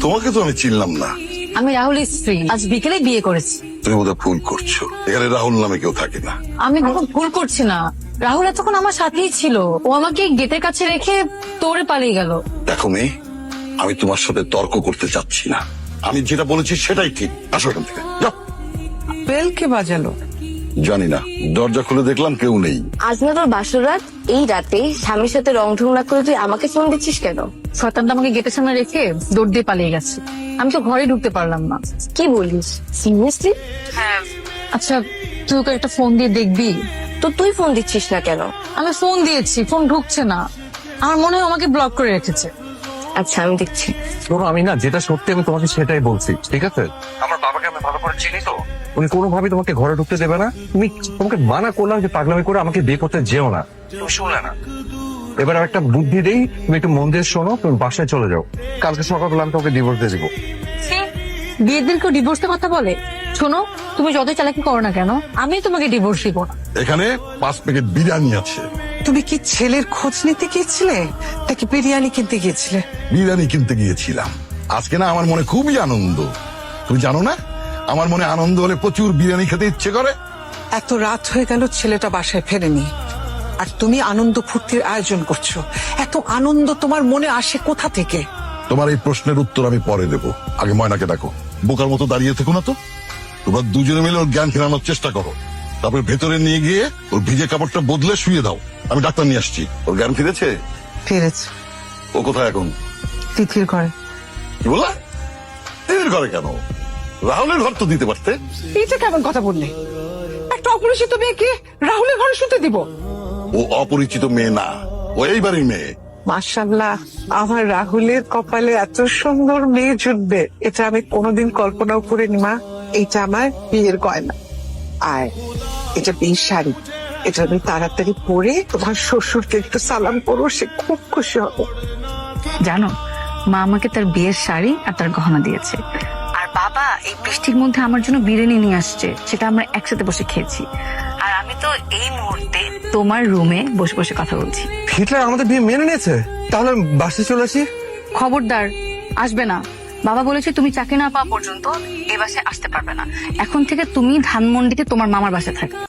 তোমাকে তো আমি চিনলাম না। আমি রাহুলের স্ত্রী, আজ বিকেলে বিয়ে করেছি। তুমি বোধহয় ভুল করছো, এখানে রাহুল নামে কেউ থাকে না। আমি কোনো ভুল করছি না, রাহুল এতক্ষণ আমার সাথেই ছিল। ও আমাকে গেটের কাছে রেখে দৌড়ে পালিয়ে গেল। দেখো মেয়ে, আমি তোমার সাথে তর্ক করতে চাচ্ছি না। আমি যেটা বলেছি সেটাই ঠিক। আসো এখান থেকে, যাও। বেল কে বাজালো? জানি না, দরজা খুলে দেখলাম কেউ নেই। আজ না তোর বাসর রাত, এই রাতে স্বামীর সাথে রং ঢং না করে তুই আমাকে ফোন দিচ্ছিস কেন? শয়তানটা আমাকে গেটের সামনে রেখে দৌড় দিয়ে পালিয়ে গেছে। আমি তো ঘরে ঢুকতে পারলাম না। কি বলিস সিরিয়াসলি? আচ্ছা, তুই ওকে একটা ফোন দিয়ে দেখবি? তো তুই ফোন দিচ্ছিস না কেন? আমি ফোন দিয়েছি, ফোন ঢুকছে না। আমার মনে হয় আমাকে ব্লক করে রেখেছে। আচ্ছা আমি দেখছি। শোনো, আমি না যেটা সত্যি আমি তোমাকে সেটাই বলছি, ঠিক আছে? আমার বাবাকে আমি ভালো করে চিনি তো, উনি কোনোভাবেই তোমাকে ঘরে ঢুকতে দেবে না। তোমাকে মানা করলাম যে পাগলামি করে আমাকে বিয়ে করতে যেও না, তুমি শুনলে না। এবার আর একটা বুদ্ধি দেই, তুমি একটু মন দিয়ে শোনো, তুমি বাসায় চলে যাও। কালকে সকালবেলা আমি তোমাকে ডিভোর্স দিয়ে দিবো। বিয়ের দিন কেউ ডিভোর্সের কথা বলে? শোনো, তুমি যতই চালাকি করো না কেন, আমি তোমাকে ডিভোর্স দিব না। এখানে 5 প্যাকেট বিরিয়ানি আছে। তুমি কি ছেলের খোঁজ নিতে গিয়েছিলে নাকি বিরিয়ানি কিনতে গিয়েছিলে? বিরিয়ানি কিনতে গিয়েছিলাম। আজকে না আমার মনে খুবই আনন্দ। তুমি জানো না, আমার মনে আনন্দ হলে প্রচুর বিরিয়ানি খেতে ইচ্ছে করে। এত রাত হয়ে গেল, ছেলেটা বাসায় ফেরেনি, আর তুমি আনন্দ ফুর্তির আয়োজন করছো। এত আনন্দ তোমার মনে আসে কোথা থেকে? তোমার এই প্রশ্নের উত্তর আমি পরে দেবো। আগে ময়নাকে ডাকো। বোকার মতো দাঁড়িয়ে থেকো না তো। তোমরা দুজনে মিলে ওর জ্ঞান ফেরানোর চেষ্টা করো। তারপর ভেতরে নিয়ে গিয়ে ওর ভিজে কাপড়টা বদলে শুয়ে দাও। আমি ডাক্তার নিয়ে আসছি। ওর জ্ঞান ফিরেছে? ফিরেছে। ও কোথায় এখন? তিথির ঘরে। কি বললা? তিথির ঘরে কেন? রাহুলের ঘর তো দিতে পারতে। এইটা কেমন কথা বললে? একটা অপরিচিত মেয়েকে রাহুলের ঘরে শুতে দিব? ও অপরিচিত মেয়ে না, ও এই বাড়ির মেয়ে। মাশাআল্লাহ, আমার রাহুলের কপালে এত সুন্দর মেয়ে জুটবে এটা আমি কোনোদিন কল্পনাও করিনি মা। এইটা আমার বিয়ের গয়না, আর এটা বিয়ের শাড়ি। এটা আমি তাড়াতাড়ি পরে তোমার শ্বশুরকে একটু সালাম করো, সে খুব খুশি হবে। জানো, মা আমাকে তার বিয়ের শাড়ি আর তার গহনা দিয়েছে, আর বাবা এই বৃষ্টির মধ্যে আমার জন্য বিরিয়ানি নিয়ে আসছে, সেটা আমরা একসাথে বসে খেয়েছি। আর আমি তো এই মুহূর্তে তোমার রুমে বসে বসে কথা বলছি। হিটলার আমাদের বিয়ে মেনে নিয়েছে, তাহলে বাসে চলে আসি। খবরদার আসবে না। বাবা বলেছে তুমি চাকরি না পাওয়া পর্যন্ত এ বাসায় আসতে পারবে না। এখন থেকে তুমি ধানমন্ডিতে তোমার মামার বাসায় থাকবে।